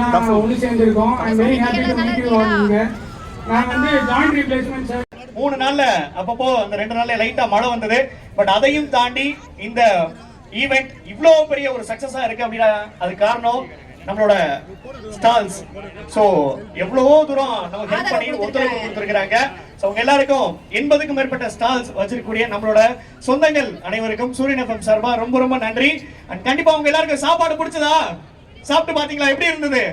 எல்லாம் ஒன்று சேர்ந்துருக்கோம். I am very happy to meet you all. நான் வந்து ஜாயிண்ட் ரீப்ளேஸ்மெண்ட் சார். 3 நாள்ல அப்பப்போ அந்த 2 நாள்ல லைட்டா மழை வந்தது. பட் அதையும் தாண்டி இந்த ஈவென்ட் இவ்வளோ பெரிய ஒரு சக்சஸா இருக்கு அப்படின்னா அது காரணம் நம்மளோட ஸ்டால்ஸ். சோ எவ்வளவோ தூரம் நம்ம ஹெல்ப் பண்ணி ஒத்துழைப்பு கொடுத்துருக்காங்க. சோ அவங்க எல்லாருக்கும் 80க்கும் மேற்பட்ட ஸ்டால்ஸ் வச்சிருக்கக்கூடிய நம்மளோட சொந்தங்கள் அனைவருக்கும் சூரியன் எஃப்எம் சார்பா ரொம்ப ரொம்ப நன்றி. அண்ட் கண்டிப்பா அவங்க எல்லாருக்கும் சாப்பாடு பிடிச்சதா? சாப்பிட்டு பாத்தீங்களா? எப்படி இருந்தது?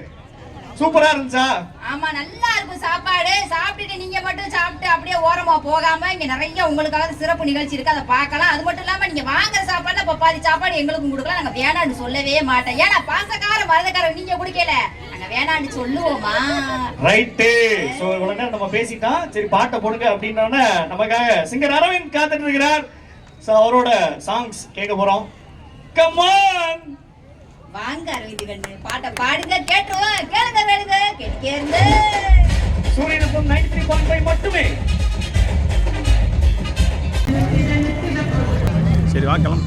சூப்பரா இருந்துச்சா? ஆமா, நல்லா இருக்கும் சாப்பாடு. சாப்பிட்டுட்டு நீங்க மட்டும் சாப்பிட்டு அப்படியே ஓரமா போகாம இங்க நிறைய உங்களுக்காக சிறப்பு நிகழ்ச்சி இருக்கு, அதை பார்க்கலாம். அது மட்டும் இல்லாம நீங்க வாங்குற சாப்பாடுல பாதி சாப்பாடு எங்களுக்கும் கொடுக்கலாம். நாங்க வேணான்னு சொல்லவே மாட்டோம். ஏன்னா பாசக்கார மரதக்கார நீங்க குடிக்கல, நாங்க வேணான்னு சொல்லுவோமா? ரைட்டு. சோ உடனே நம்ம பேசிட்டா சரி பாட்டை போடுங்க அப்படின்னா நமக்காக சிங்கர் அரவிந்த் காத்துட்டு இருக்கிறார். சோ அவரோட சாங்ஸ் கேட்க போறோம். கம் ஆன் வாங்க அரவிந்த் கண்ணு, பாட்டை பாடுங்க, கேட்டுருவோம். கேளுங்க கேளுங்க கேட்க சூரியன் எஃப்எம் 93.5 மட்டுமே. சரி வாக்கலாம்.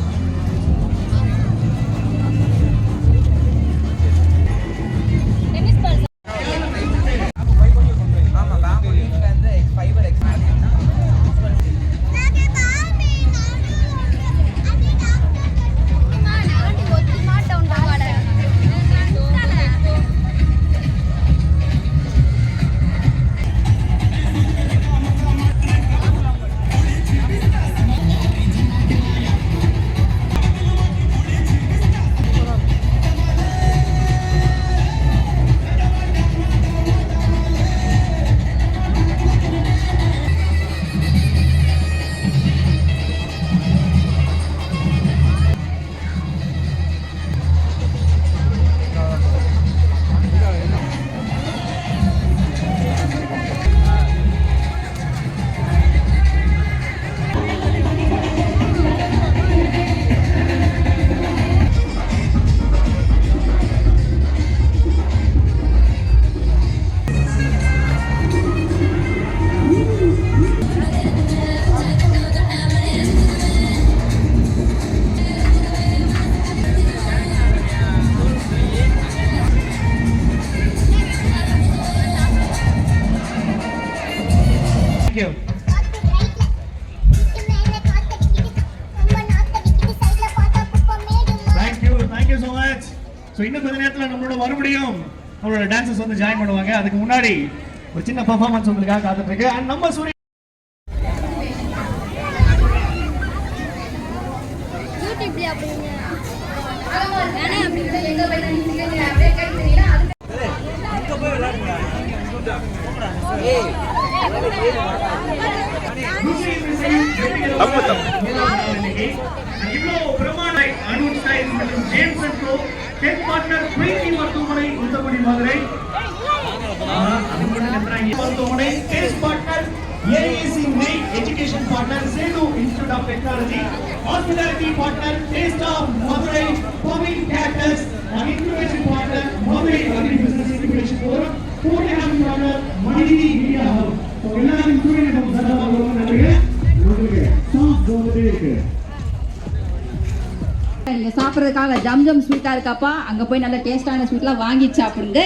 இன்னும் கொஞ்ச நேரத்தில் நம்மளோட மறுபடியும் நம்மளோட டான்சர்ஸ் வந்து ஜாயின் பண்ணுவாங்க. அதுக்கு முன்னாடி ஒரு சின்ன பெர்ஃபார்மன்ஸ் உங்களுக்காக காத்துட்டு இருக்கு. அண்ட் நம்ம சூரிய பார்ட்னர் பிரீத்தி மருத்துவமனை உத்தமணி மதுரை, மருத்துவமனை கேஸ் பார்ட்னர் ஏஏசி நெய் education partner Sethu institute of technology, hospitality partner taste of Madurai, public caterers and information partner Madurai agri business incubation forum, coordinating partner மணிதி மீடியா ஹவுஸ். எல்லாரும் சூரியன் எஃப்எம் சார்பாக ரொம்ப நன்றி. உங்களுக்கு சாங் போகுதே இருக்கு. நீங்க சாப்பிட்றதுக்காக ஜம் ஜம் ஸ்வீட்டா இருக்காப்பா, அங்க போய் நல்ல டேஸ்டான ஸ்வீட்லாம் வாங்கி சாப்பிடுங்க.